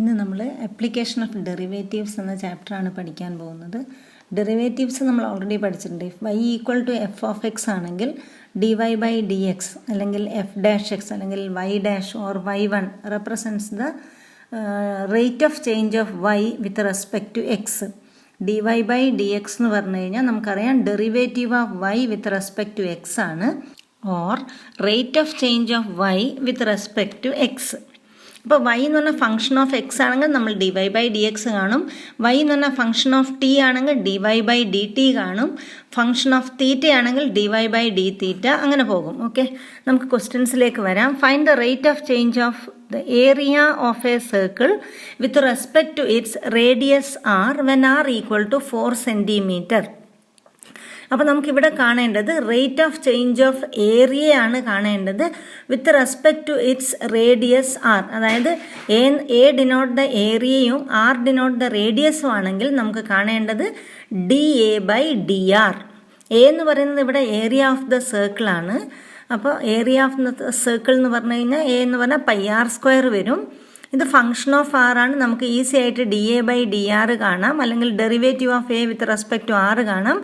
ഇന്ന് നമ്മൾ application of derivatives എന്ന ചാപ്റ്ററാണ് പഠിക്കാൻ പോകുന്നത്. ഡെറിവേറ്റീവ്സ് നമ്മൾ ഓൾറെഡി പഠിച്ചിട്ടുണ്ട്. y equal to f of x ആണെങ്കിൽ dy ബൈ ഡി എക്സ് അല്ലെങ്കിൽ എഫ് ഡാഷ് എക്സ് അല്ലെങ്കിൽ y dash or y1 represents the rate of change of y with respect to x. dy by d x എന്ന് പറഞ്ഞു കഴിഞ്ഞാൽ നമുക്കറിയാം derivative of y with respect to x ആണ്, or rate of change of y with respect to x. അപ്പോൾ y എന്ന് പറഞ്ഞാൽ function of x ആണെങ്കിൽ നമ്മൾ dy ബൈ ഡി എക്സ് കാണും. y എന്ന് പറഞ്ഞാൽ ഫംഗ്ഷൻ ഓഫ് ടി ആണെങ്കിൽ dy ബൈ ഡി ടി കാണും. ഫംഗ്ഷൻ ഓഫ് തീറ്റ ആണെങ്കിൽ dy ബൈ ഡി തീറ്റ, അങ്ങനെ പോകും. ഓക്കെ, നമുക്ക് ക്വസ്റ്റ്യൻസിലേക്ക് വരാം. Find the rate of change of the area of a circle with respect to its radius R when R equal to 4 centimetre. അപ്പോൾ നമുക്കിവിടെ കാണേണ്ടത് റേറ്റ് ഓഫ് ചേഞ്ച് ഓഫ് ഏരിയയാണ് കാണേണ്ടത് with respect to its radius R. അതായത് A denote the ഏരിയയും R denote the റേഡിയസും ആണെങ്കിൽ നമുക്ക് കാണേണ്ടത് D A by D R. A എന്ന് പറയുന്നത് ഇവിടെ ഏരിയ ഓഫ് ദ സർക്കിളാണ്. അപ്പോൾ ഏരിയ ഓഫ് ദ സർക്കിൾ എന്ന് പറഞ്ഞു കഴിഞ്ഞാൽ എ എന്ന് പറഞ്ഞാൽ പൈ ആർ സ്ക്വയർ വരും. ഇത് ഫംഗ്ഷൻ ഓഫ് ആർ ആണ്. നമുക്ക് ഈസി ആയിട്ട് D A by D R കാണാം, അല്ലെങ്കിൽ derivative of A with respect to R കാണാം.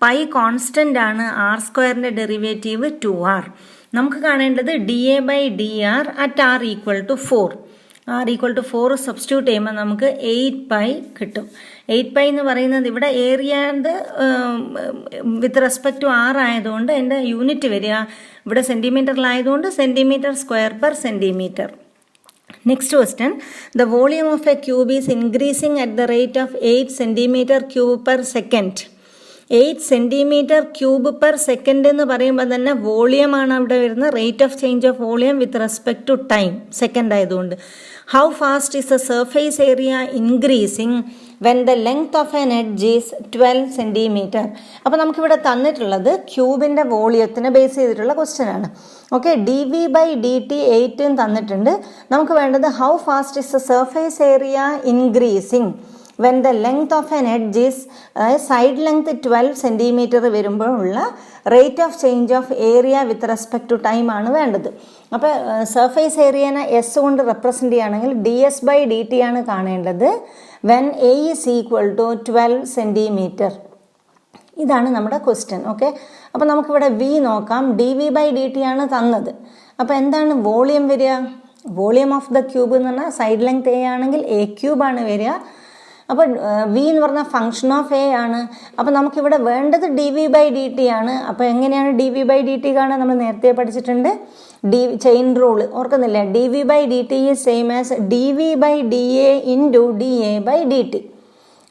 പൈ കോൺസ്റ്റൻ്റ് ആണ്, ആർ സ്ക്വയറിൻ്റെ ഡെറിവേറ്റീവ് 2r. നമുക്ക് കാണേണ്ടത് D A by D R at R equal to 4. R equal to 4 substitute ചെയ്യുമ്പോൾ നമുക്ക് 8π കിട്ടും. 8π എന്ന് പറയുന്നത് ഇവിടെ ഏരിയയുടെ വിത്ത് റെസ്പെക്ട് ടു ആർ ആയതുകൊണ്ട് എൻ്റെ യൂണിറ്റ് വരിക ഇവിടെ സെൻറ്റിമീറ്ററിലായതുകൊണ്ട് centimetre square per centimetre. Next question, the volume of a cube is increasing at the rate of 8 centimeter cube per second. 8 centimetre cube per second എന്ന് പറയുമ്പോൾ തന്നെ വോളിയമാണ് അവിടെ വരുന്നത്. Rate of change of volume with respect to time, second ആയതുകൊണ്ട്. How fast is the surface area increasing when the length of an edge is 12 centimetre. അപ്പോൾ നമുക്കിവിടെ തന്നിട്ടുള്ളത് ക്യൂബിൻ്റെ വോളിയത്തിനെ ബേസ് ചെയ്തിട്ടുള്ള ക്വസ്റ്റ്യൻ ആണ്. Okay, d V by D t 8 തന്നിട്ടുണ്ട്. നമുക്ക് വേണ്ടത് how fast is the surface area increasing when the length of an edge is side length 12 centimetre വരുമ്പോഴുള്ള rate of change of area with respect to time ആണ് വേണ്ടത്. അപ്പോൾ surface ഏരിയനെ S കൊണ്ട് represent ചെയ്യുകയാണെങ്കിൽ d S by D T ആണ് കാണേണ്ടത് when a is equal to 12 centimetre. ഇതാണ് നമ്മുടെ ക്വസ്റ്റ്യൻ. ഓക്കെ, അപ്പോൾ നമുക്കിവിടെ വി നോക്കാം. D V by D T ആണ് തന്നത്. അപ്പോൾ എന്താണ് വോളിയം വരിക? വോളിയം ഓഫ് ദ ക്യൂബ് എന്ന് പറഞ്ഞാൽ സൈഡ് ലെങ്ത് എ ആണെങ്കിൽ എ ക്യൂബാണ് വരിക. അപ്പോൾ വി എന്ന് പറഞ്ഞാൽ ഫംഗ്ഷൻ ഓഫ് എ ആണ്. അപ്പോൾ നമുക്കിവിടെ വേണ്ടത് D V by D T ആണ്. അപ്പോൾ എങ്ങനെയാണ് D V by D T കാണുക? നമ്മൾ നേരത്തെ പഠിച്ചിട്ടുണ്ട് ചെയിൻ റൂൾ, ഓർക്കുന്നില്ല? D V by D T is same as D V by D A into D A by D T.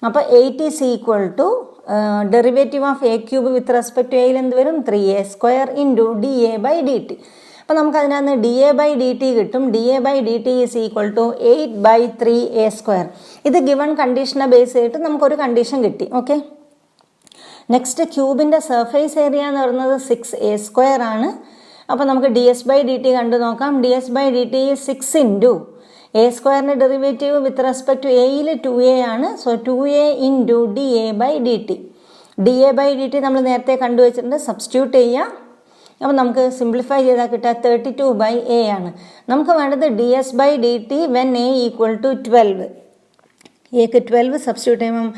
അപ്പോൾ 8 is equal to derivative of A cube with respect to എയിൽ എന്ത് വരും? 3a² into D A by D T. അപ്പോൾ നമുക്ക് അതിനകത്ത് D A by D T കിട്ടും. D A by D T is equal to 8/3a². ഇത് given കണ്ടീഷനെ base ചെയ്തിട്ട് നമുക്കൊരു കണ്ടീഷൻ കിട്ടി. ഓക്കെ, നെക്സ്റ്റ് ക്യൂബിൻ്റെ സർഫേസ് ഏരിയ എന്ന് പറയുന്നത് 6a² ആണ്. അപ്പോൾ നമുക്ക് D S by D T കണ്ടു നോക്കാം. D S by D T 6 into a² derivative with respect to എയിൽ 2a ആണ്. So 2a into D A by D T. D A by D T നമ്മൾ നേരത്തെ കണ്ടുവച്ചിട്ടുണ്ട്. Substitute ചെയ്യുക. അപ്പോൾ നമുക്ക് simplify ചെയ്താൽ കിട്ടുക 32/a ആണ്. നമുക്ക് വേണ്ടത് D S by D T when A equal to 12. എക്ക് 12 സബ്സ്റ്റിറ്റ്യൂട്ട് ചെയ്യുമ്പം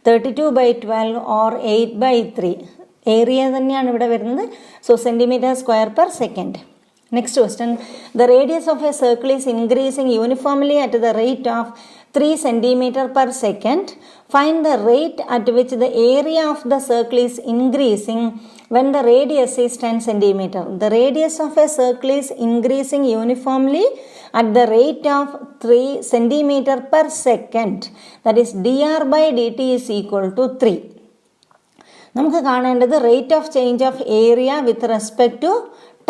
32/12 ഓർ 8/3. ഏരിയ തന്നെയാണ് ഇവിടെ വരുന്നത്. So centimetre square per second. Next question, the radius of a circle is increasing uniformly at the rate of 3 centimeter per second. Find the rate at which the area of the circle is increasing when the radius is 10 centimeter. The radius of a circle is increasing uniformly at the rate of 3 centimeter per second. That is dr by dt is equal to 3. നമുക്ക് കാണേണ്ടത് rate of change of area with respect to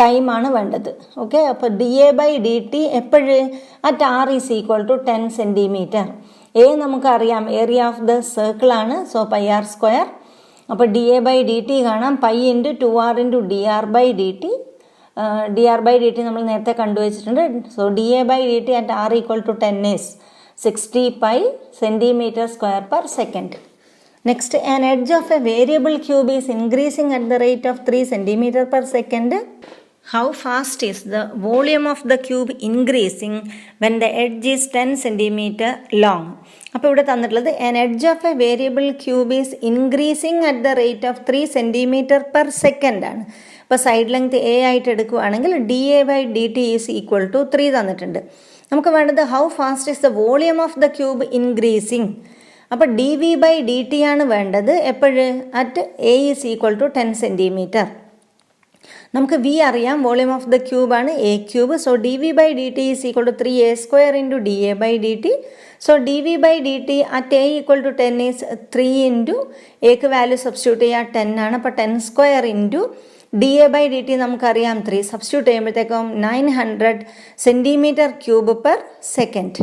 time ആണ് വേണ്ടത്. Okay, അപ്പോൾ d A by D t എപ്പോഴും at R is equal to 10 centimetre. A നമുക്കറിയാം area of the circle ആണ്. So pi r square. അപ്പോൾ d A by D t കാണാം pi into 2r into D R by D T. D R by D T നമ്മൾ നേരത്തെ കണ്ടുവച്ചിട്ടുണ്ട്. So D A by D T at R equal to 10 is 60π centimetre square per second. Next, an edge of a variable cube is increasing at the rate of 3 centimeter per second. how fast is the volume of the cube increasing when the edge is 10 centimeter long? അപ്പോൾ ഇവിടെ തന്നിട്ടുള്ളത് an edge of a variable cube is increasing at the rate of 3 centimeter per second ആണ്. അപ്പോൾ side length a ആയിട്ട് എടുക്കുകയാണെങ്കിൽ d A by D T is equal to 3 തന്നിട്ടുണ്ട്. നമുക്ക് വേണ്ടത് how fast is the volume of the cube increasing. അപ്പോൾ d V by D T ആണ് വേണ്ടത് എപ്പോഴും at a is equal to 10 centimetre. നമുക്ക് വി അറിയാം, വോളിയം ഓഫ് ദ ക്യൂബ് ആണ് a cube. So d V by D T is equal to 3a² into D A by D t. So d V by D T at a equal to 10 is 3 into എക്ക് value substitute ചെയ്യുക 10 ആണ്. അപ്പോൾ 10² into D A by D t നമുക്കറിയാം 3, substitute ചെയ്യുമ്പോഴത്തേക്കും 900 centimetre cube per second.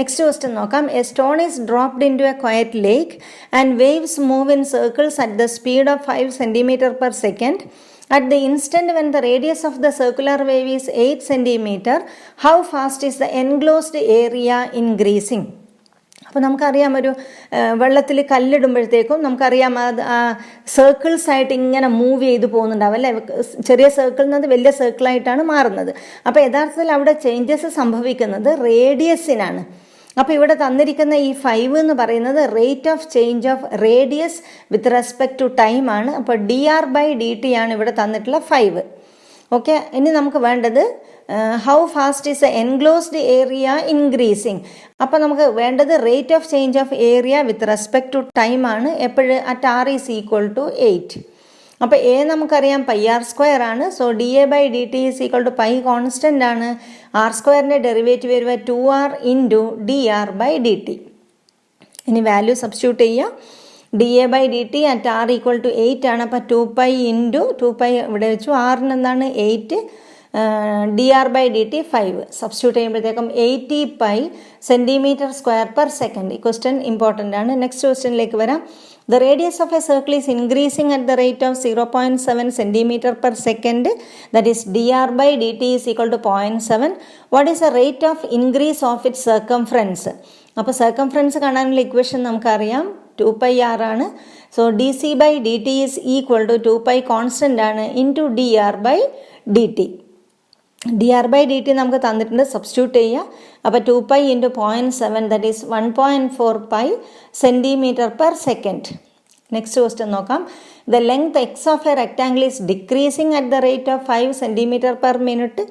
Next question നോക്കാം. A stone is dropped into a quiet lake and waves move in circles at the speed of 5 centimetre per second. At the instant when the radius of the circular wave is 8 centimeter, how fast is the enclosed area increasing? അപ്പോൾ നമുക്കറിയാം ഒരു വെള്ളത്തിൽ കല്ലിടുമ്പോഴത്തേക്കും നമുക്കറിയാം അത് circles ആയിട്ട് ഇങ്ങനെ move ചെയ്ത് പോകുന്നുണ്ടാവും അല്ലേ. ചെറിയ സർക്കിളിൽ നിന്ന് വലിയ സർക്കിളായിട്ടാണ് മാറുന്നത്. അപ്പോൾ യഥാർത്ഥത്തിൽ അവിടെ ചേഞ്ചസ് സംഭവിക്കുന്നത് റേഡിയസിനാണ്. അപ്പോൾ ഇവിടെ തന്നിരിക്കുന്ന ഈ 5 എന്ന് പറയുന്നത് rate of change of radius with respect to time ആണ്. അപ്പോൾ D R by D T ആണ് ഇവിടെ തന്നിട്ടുള്ള 5. ഓക്കെ, ഇനി നമുക്ക് വേണ്ടത് how fast is a enclosed area increasing. അപ്പോൾ നമുക്ക് വേണ്ടത് rate of change of area with respect to time ആണ് എപ്പോഴും at R is equal to 8. അപ്പോൾ എ നമുക്കറിയാം πr² ആണ്. So D A by D T is equal to pi constant ആണ്. r² derivative വരുക 2r into D R by D T. ഇനി value substitute ചെയ്യുക. D A by D T at R equal to 8 ആണ്. അപ്പോൾ 2π into 2π ഇവിടെ വെച്ചു, ആറിന് എന്താണ് 8, D R by D T 5 substitute ചെയ്യുമ്പോഴത്തേക്കും 80π സെൻറ്റിമീറ്റർ സ്ക്വയർ പെർ സെക്കൻഡ്. ഈ ക്വസ്റ്റ്യൻ ഇമ്പോർട്ടൻ്റ് ആണ്. നെക്സ്റ്റ് ക്വസ്റ്റ്യനിലേക്ക് വരാം. The radius of a circle is increasing at the rate of 0.7 centimeter per second. That is dr by dt is equal to 0.7. What is the rate of increase of its circumference? അപ്പോൾ circumference കാണാനുള്ള equation നമുക്കറിയാം 2πr ആണ്. So d c by D T is equal to 2π constant ആണ് into D R by D T. D R by D t നമുക്ക് തന്നിട്ടുണ്ട്, substitute ചെയ്യുക. അപ്പോൾ 2π into 0.7 that is 1.4π centimetre per second. Next question നോക്കാം. The length x of a rectangle is decreasing at the rate of 5 centimetre per minute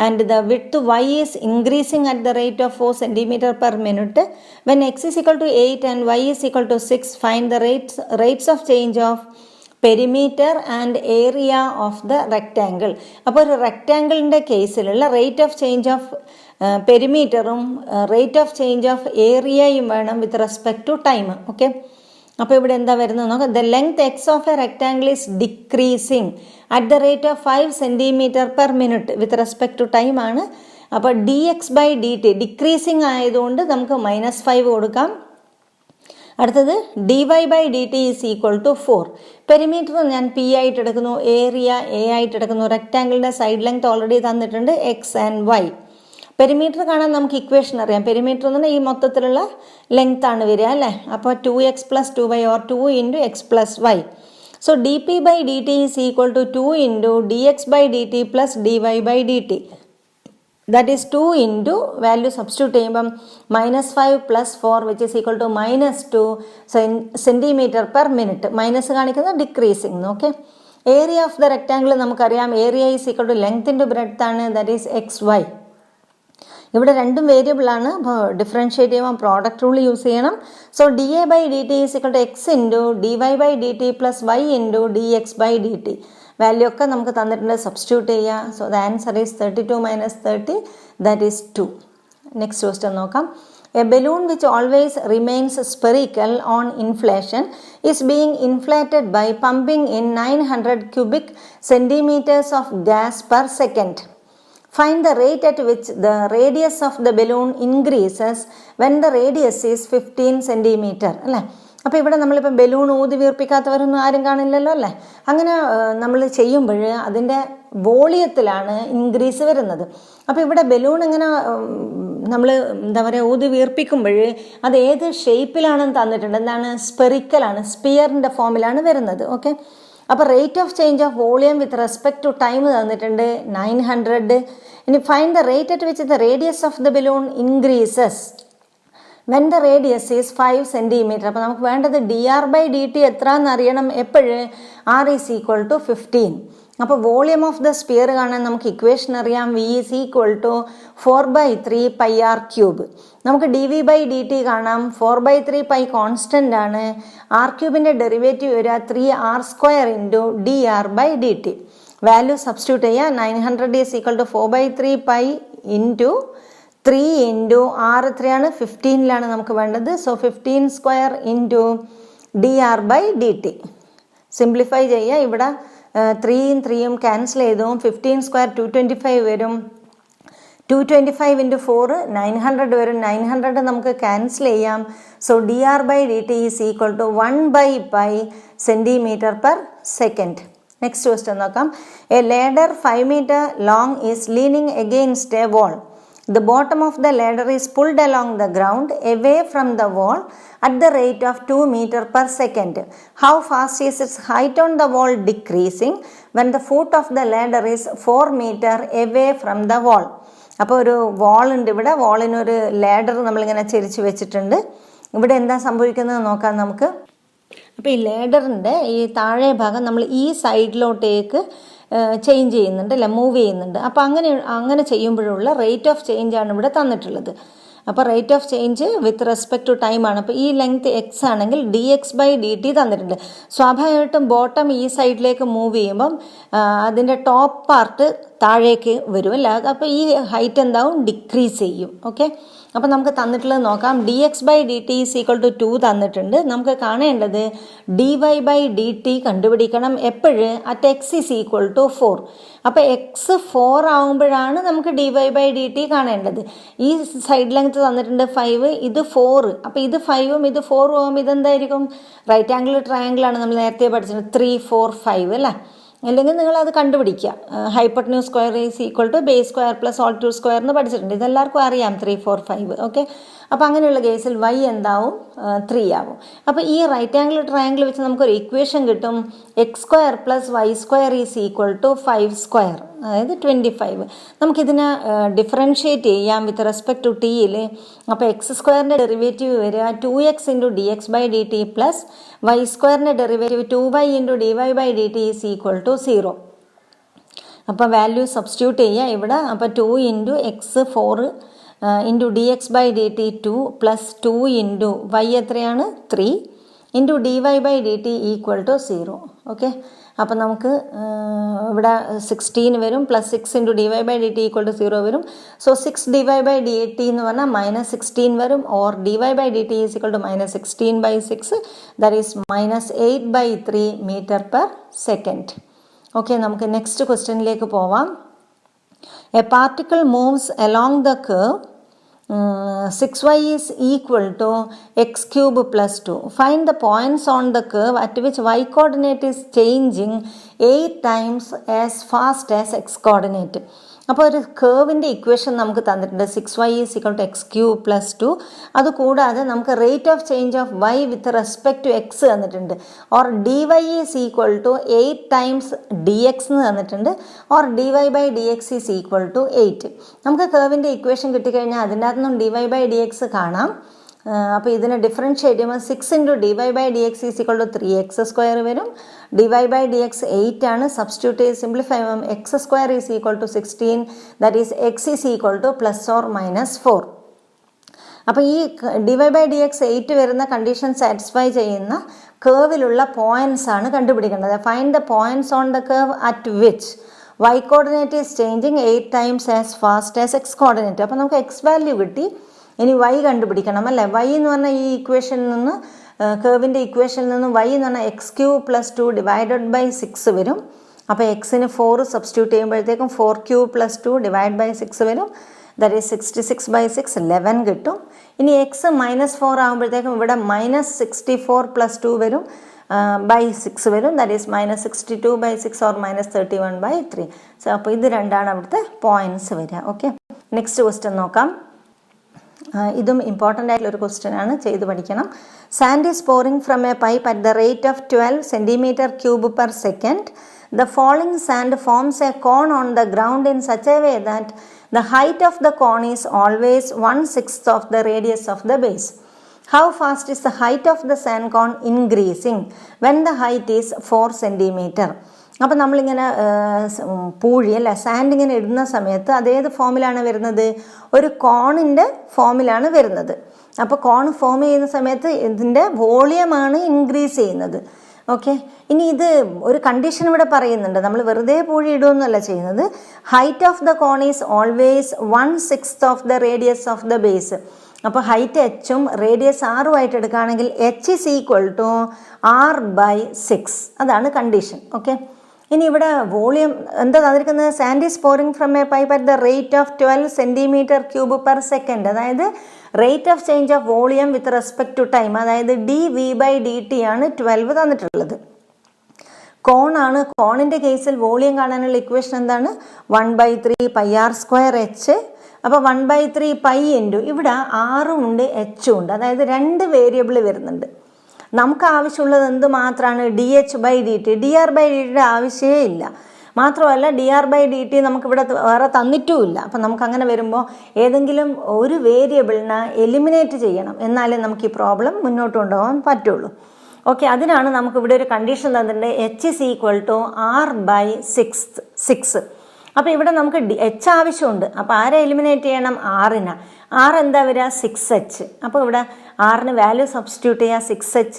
and the width y is increasing at the rate of 4 centimetre per minute. When x is equal to 8 and y is equal to 6, find the rates of change of perimeter and area of the rectangle. അപ്പോൾ ഒരു റെക്റ്റാങ്കിളിൻ്റെ കേസിലുള്ള rate of change of പെരിമീറ്ററും rate of change of ഏരിയയും വേണം with respect to time. Okay, അപ്പോൾ ഇവിടെ എന്താ വരുന്നത് നോക്കാം. The length x of a rectangle is decreasing at the rate of 5 centimetre per minute with respect to time ആണ്. അപ്പോൾ D X by D T decreasing ആയതുകൊണ്ട് നമുക്ക് -5 കൊടുക്കാം. അടുത്തത് D Y by D T is equal to 4. Perimeter ഞാൻ P ആയിട്ട് എടുക്കുന്നു, area A ആയിട്ട് എടുക്കുന്നു. റെക്റ്റാങ്കിളിൻ്റെ സൈഡ് ലെങ്ത് ഓൾറെഡി തന്നിട്ടുണ്ട് എക്സ് ആൻഡ് വൈ. പെരിമീറ്റർ കാണാൻ നമുക്ക് ഇക്വേഷൻ അറിയാം. പെരിമീറ്റർ എന്ന് പറഞ്ഞാൽ ഈ മൊത്തത്തിലുള്ള ലെങ്ത് ആണ് വരിക അല്ലേ. അപ്പോൾ 2x + 2y or 2 into x plus y. So d p by D T is equal to 2 into d X by D t plus d Y by D t. That is 2 into value substitute ചെയ്യുമ്പം -5 + 4 which is equal to -2 centimetre per minute. Minus കാണിക്കുന്നത് decreasing. Okay, area of the rectangle നമുക്കറിയാം. Area is equal to length into breadth ആണ്. That is X Y. ഇവിടെ രണ്ടും variable ആണ്. അപ്പോൾ differentiate ചെയ്യുമ്പോൾ product rule use ചെയ്യണം. So D A by D T is equal to x into d Y by D t plus y into d X by D t. Value ഒക്കെ നമുക്ക് തന്നിട്ടുണ്ട്, substitute ചെയ്യുക. So the answer is 32 - 30 that is 2. Next question നോക്കാം. A balloon which always remains spherical on inflation is being inflated by pumping in 900 cubic centimeters of gas per second. Find the rate at which the radius of the balloon increases when the radius is 15 centimeter. അല്ലേ, അപ്പോൾ ഇവിടെ നമ്മളിപ്പോൾ balloon ഊതി വീർപ്പിക്കാത്തവരൊന്നും ആരും കാണില്ലല്ലോ അല്ലേ. അങ്ങനെ നമ്മൾ ചെയ്യുമ്പോൾ അതിൻ്റെ വോളിയത്തിലാണ് ഇൻക്രീസ് വരുന്നത്. അപ്പോൾ ഇവിടെ ബലൂൺ ഇങ്ങനെ നമ്മൾ എന്താ പറയുക ഊതി വീർപ്പിക്കുമ്പോൾ അത് ഏത് ഷേപ്പിലാണെന്ന് തന്നിട്ടുണ്ട്. എന്താണ്, സ്പെറിക്കലാണ്, സ്പിയറിൻ്റെ ഫോമിലാണ് വരുന്നത്. ഓക്കെ, അപ്പോൾ rate of change of volume with respect to time തന്നിട്ടുണ്ട് 900. ഇനി find the rate at which the radius of the balloon increases when the radius is 5 centimetre. അപ്പോൾ നമുക്ക് വേണ്ടത് dr/dt എത്ര എന്നറിയണം. എപ്പോഴ് r ഈസ് ഈക്വൽ ടു 15. അപ്പോൾ വോളിയം ഓഫ് ദ സ്പിയർ കാണാൻ നമുക്ക് ഇക്വേഷൻ അറിയാം. v is equal to 4/3 πr³. നമുക്ക് dv/dt കാണാം. 4/3 π കോൺസ്റ്റൻ്റ് ആണ്. r³ ഡെറിവേറ്റീവ് വരിക 3r² dr/dt. വാല്യൂ സബ്സ്റ്റിറ്റ്യൂട്ട് ചെയ്യുക. 900 is equal to 4/3 π into 3 into r എത്രയാണ് 15 നമുക്ക് വേണ്ടത്. So 15² into dr/dt. സിംപ്ലിഫൈ ചെയ്യുക. ഇവിടെ 3യും 3യും ക്യാൻസൽ ചെയ്തു. 15² 225 വരും. 225 ഇൻറ്റു 4 900 വരും. 900 നമുക്ക് ക്യാൻസൽ ചെയ്യാം. So dr/dt is equal to 1/π centimetre per second. Next question നോക്കാം. A ladder 5 meter long is leaning against a wall. The bottom of the ladder is pulled along the ground away from the wall at the rate of 2 meter per second. How fast is its height on the wall decreasing when the foot of the ladder is 4 meter away from the wall? അപ്പോൾ ഒരു വാൾ ഉണ്ട് ഇവിടെ. വാളിനൊരു ladder നമ്മളിങ്ങനെ ചെരിച്ച് വെച്ചിട്ടുണ്ട്. ഇവിടെ എന്താ സംഭവിക്കുന്നത് നോക്കാം നമുക്ക്. അപ്പോൾ ഈ ലാഡറിൻ്റെ ഈ താഴെ ഭാഗം നമ്മൾ ഈ സൈഡിലോട്ടേക്ക് ചേഞ്ച് ചെയ്യുന്നുണ്ട് അല്ലേ, മൂവ് ചെയ്യുന്നുണ്ട്. അപ്പോൾ അങ്ങനെ ചെയ്യുമ്പോഴുള്ള റേറ്റ് ഓഫ് ചേഞ്ച് ആണ് ഇവിടെ തന്നിട്ടുള്ളത്. അപ്പോൾ rate of change with respect to time ആണ്. അപ്പോൾ ഈ ലെങ്ത് എക്സ് ആണെങ്കിൽ dx/dt തന്നിട്ടുണ്ട്. സ്വാഭാവികമായിട്ടും ബോട്ടം ഈ സൈഡിലേക്ക് മൂവ് ചെയ്യുമ്പം അതിൻ്റെ ടോപ്പ് പാർട്ട് താഴേക്ക് വരും അല്ല. അപ്പോൾ ഈ ഹൈറ്റ് എന്താവും, ഡിക്രീസ് ചെയ്യും. ഓക്കെ, അപ്പോൾ നമുക്ക് തന്നിട്ടുള്ളത് നോക്കാം. dx/dt ഈസ് ഈക്വൽ ടു 2 തന്നിട്ടുണ്ട്. നമുക്ക് കാണേണ്ടത് dy/dt കണ്ടുപിടിക്കണം. എപ്പോഴ് at x is equal to 4. അപ്പോൾ എക്സ് 4 ആകുമ്പോഴാണ് നമുക്ക് dy/dt കാണേണ്ടത്. ഈ സൈഡ് ലെങ്ത് തന്നിട്ടുണ്ട് 5, ഇത് 4. അപ്പോൾ ഇത് 5ഉം ഇത് 4ഉം ആകുമ്പോൾ ഇതെന്തായിരിക്കും, റൈറ്റ് ആംഗിൾ ട്രയാംഗിൾ ആണ്. നമ്മൾ നേരത്തെ പഠിച്ചത് 3, 4, 5 അല്ലേ. അല്ലെങ്കിൽ നിങ്ങളത് കണ്ടുപിടിക്കുക. Hypotenuse square is equal to base square plus altitude square എന്ന് പഠിച്ചിട്ടുണ്ട്. ഇതെല്ലാവർക്കും അറിയാം 3, 4, 5. ഓക്കെ, അപ്പോൾ അങ്ങനെയുള്ള കേസിൽ y എന്താവും, 3 ആവും. അപ്പോൾ ഈ റൈറ്റ് ആംഗിൾ ട്രയാംഗിൾ വെച്ച് നമുക്കൊരു ഇക്വേഷൻ കിട്ടും. x² plus y² is equal to 5², അതായത് 25. നമുക്കിതിനെ ഡിഫറൻഷ്യേറ്റ് ചെയ്യാം വിത്ത് റെസ്പെക്ട് ടു ടിയിൽ. അപ്പോൾ x² ഡെറിവേറ്റീവ് വരിക 2x into dx/dt plus y² derivative 2y into dy/dt is equal to 0. അപ്പോൾ വാല്യൂ സബ്സ്റ്റിറ്റ്യൂട്ട് ചെയ്യുക ഇവിടെ. അപ്പോൾ 2 into x 4 into dx/dt 2 plus 2 into y എത്രയാണ് 3 into dy/dt equal to 0. Okay, അപ്പോൾ നമുക്ക് ഇവിടെ 16 വരും. Plus 6 into dy/dt equal to 0 വരും. സോ 6 dy/dt എന്ന് പറഞ്ഞാൽ -16 വരും. Or dy/dt is equal to -16/6, that is -8/3 metre per second. Okay, നമുക്ക് നെക്സ്റ്റ് ക്വസ്റ്റ്യനിലേക്ക് പോവാം. A particle moves along the curve 6y is equal to x³ plus 2. Find the points on the curve at which y coordinate is changing 8 times as fast as x coordinate. അപ്പോൾ ഒരു കേർവിൻ്റെ equation നമുക്ക് തന്നിട്ടുണ്ട്. 6y is equal to x³ plus 2. അതുകൂടാതെ നമുക്ക് rate of change of y with respect to x തന്നിട്ടുണ്ട്. Or dy is equal to 8 times dx എന്ന് തന്നിട്ടുണ്ട്. Or dy/dx is equal to 8. നമുക്ക് കേർവിൻ്റെ ഇക്വേഷൻ കിട്ടിക്കഴിഞ്ഞാൽ അതിൻ്റെ അകത്തുനിന്നും dy/dx കാണാം. അപ്പോൾ ഇതിനെ ഡിഫറൻഷ്യേറ്റ് ചെയ്യുമ്പോൾ 6 into dy/dx is equal to 3x² വരും. dy/dx 8 ആണ്. സബ്സ്റ്റിറ്റ്യൂട്ട് ചെയ്ത് സിംപ്ലിഫൈ ചെയ്യുമ്പോൾ x² is equal to 16, that is x is equal to plus or minus 4. അപ്പോൾ ഈ dy/dx 8 വരുന്ന കണ്ടീഷൻ സാറ്റിസ്ഫൈ ചെയ്യുന്ന കേർവിലുള്ള പോയിൻറ്റ്സ് ആണ് കണ്ടുപിടിക്കേണ്ടത്. Find the points on the curve at which y coordinate is changing 8 times as fast as x coordinate. അപ്പോൾ നമുക്ക് x value കിട്ടി. ഇനി y കണ്ടുപിടിക്കണം അല്ലേ. y എന്ന് പറഞ്ഞാൽ ഈ ഇക്വേഷനിൽ നിന്ന്, കേർവിൻ്റെ ഇക്വേഷനിൽ നിന്ന് y എന്ന് പറഞ്ഞാൽ x³ പ്ലസ് 2 ഡിവൈഡഡ് ബൈ 6 വരും. അപ്പോൾ എക്സിന് 4 സബ്സ്റ്റിറ്റ്യൂട്ട് ചെയ്യുമ്പോഴത്തേക്കും 4³ പ്ലസ് 2 ഡിവൈഡ് ബൈ 6 വരും. ദാറ്റ് ഈസ് 66/6 11 കിട്ടും. ഇനി x -4 ആകുമ്പോഴത്തേക്കും ഇവിടെ -64 പ്ലസ് 2 വരും ബൈ 6 വരും. That is -62/6 or -31/3. സോ അപ്പോൾ ഇത് രണ്ടാണ് അവിടുത്തെ പോയിൻറ്റ്സ് വരിക. ഓക്കെ, നെക്സ്റ്റ് ക്വസ്റ്റ്യൻ നോക്കാം. ഇതും ഇമ്പോർട്ടൻ്റ് ആയിട്ടുള്ളൊരു ക്വസ്റ്റ്യൻ ആണ്, ചെയ്ത് പഠിക്കണം. Sand is pouring from a pipe at the rate of 12 cm3/second. The falling sand forms a cone on the ground in such a way that the height of the cone is always 1/6 of the radius of the base. How fast is the height of the sand cone increasing when the height is 4 cm? അപ്പോൾ നമ്മളിങ്ങനെ പൂഴി അല്ല sand ഇങ്ങനെ ഇടുന്ന സമയത്ത് അതേത് ഫോമിലാണ് വരുന്നത്? ഒരു കോണിൻ്റെ ഫോമിലാണ് വരുന്നത്. അപ്പോൾ കോൺ ഫോം ചെയ്യുന്ന സമയത്ത് ഇതിൻ്റെ വോളിയമാണ് ഇൻക്രീസ് ചെയ്യുന്നത്. ഓക്കെ, ഇനി ഇത് ഒരു കണ്ടീഷൻ ഇവിടെ പറയുന്നുണ്ട്. നമ്മൾ വെറുതെ പൂഴി ഇടുകയൊന്നുമല്ല ചെയ്യുന്നത്. Height of the cone is always 1/6 of the radius of the base. അപ്പോൾ ഹൈറ്റ് എച്ചും റേഡിയസ് ആറുമായിട്ട് എടുക്കുകയാണെങ്കിൽ h is equal to r/6. അതാണ് കണ്ടീഷൻ. ഓക്കെ, ഇനി ഇവിടെ വോളിയം എന്താ തന്നിരിക്കുന്നത്? Sand is pouring from a pipe at the rate of 12 cm3/second. അതായത് rate of change of volume with respect to time, അതായത് dv/dt ആണ് 12 തന്നിട്ടുള്ളത്. കോണാണ്. കോണിൻ്റെ കേസിൽ വോളിയം കാണാനുള്ള ഇക്വേഷൻ എന്താണ്? 1/3 πr²h. അപ്പോൾ 1/3 π ഇൻറ്റു ഇവിടെ ആറും ഉണ്ട് എച്ചും ഉണ്ട്, അതായത് 2 വേരിയബിൾ വരുന്നുണ്ട്. നമുക്ക് ആവശ്യമുള്ളത് എന്ത് മാത്രമാണ്? dh/dt. dr/dt ആവശ്യമേ ഇല്ല. മാത്രമല്ല dr/dt നമുക്കിവിടെ വേറെ തന്നിട്ടുമില്ല. അപ്പം നമുക്കങ്ങനെ വരുമ്പോൾ ഏതെങ്കിലും ഒരു വേരിയബിളിനെ എലിമിനേറ്റ് ചെയ്യണം, എന്നാലേ നമുക്ക് ഈ പ്രോബ്ലം മുന്നോട്ട് കൊണ്ടുപോകാൻ പറ്റുള്ളൂ. ഓക്കെ, അതിനാണ് നമുക്കിവിടെ ഒരു കണ്ടീഷൻ തന്നിട്ടുണ്ട്. h is equal to r/6. അപ്പോൾ ഇവിടെ നമുക്ക് h ആവശ്യമുണ്ട്. അപ്പോൾ ആരെ എലിമിനേറ്റ് ചെയ്യണം? r-നെ. r എന്താ വരിക? 6h. അപ്പോൾ ഇവിടെ r-ന് വാല്യൂ സബ്സ്റ്റിറ്റ്യൂട്ട് ചെയ്യുക. 6h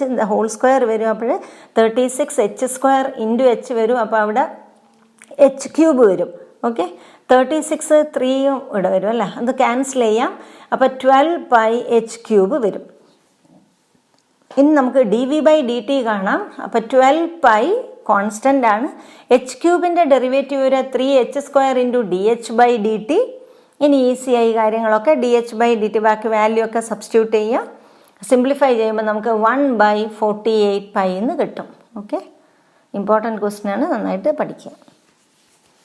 (² വരും. അപ്പോൾ 36h² ഇൻറ്റു h വരും. അപ്പോൾ അവിടെ h³ വരും. ഓക്കെ, 36 3 ഇവിടെ വരും അല്ലേ, അത് ക്യാൻസൽ ചെയ്യാം. അപ്പോൾ 12 πh³ വരും. ഇനി നമുക്ക് dv/dt കാണാം. അപ്പോൾ 12 π കോൺസ്റ്റൻ്റ് ആണ്. h³ ഡെറിവേറ്റീവ് വരെ 3h² ഇൻറ്റു dh/dt. ഇനി ഈസിയായി കാര്യങ്ങളൊക്കെ dh/dt ബാക്കി വാല്യൂ ഒക്കെ സബ്സ്റ്റിറ്റ്യൂട്ട് ചെയ്യുക. സിംപ്ലിഫൈ ചെയ്യുമ്പോൾ നമുക്ക് 1/48 π എന്ന് കിട്ടും. ഓക്കെ, ഇമ്പോർട്ടൻറ്റ് ക്വസ്റ്റ്യൻ ആണ്, നന്നായിട്ട് പഠിക്കുക.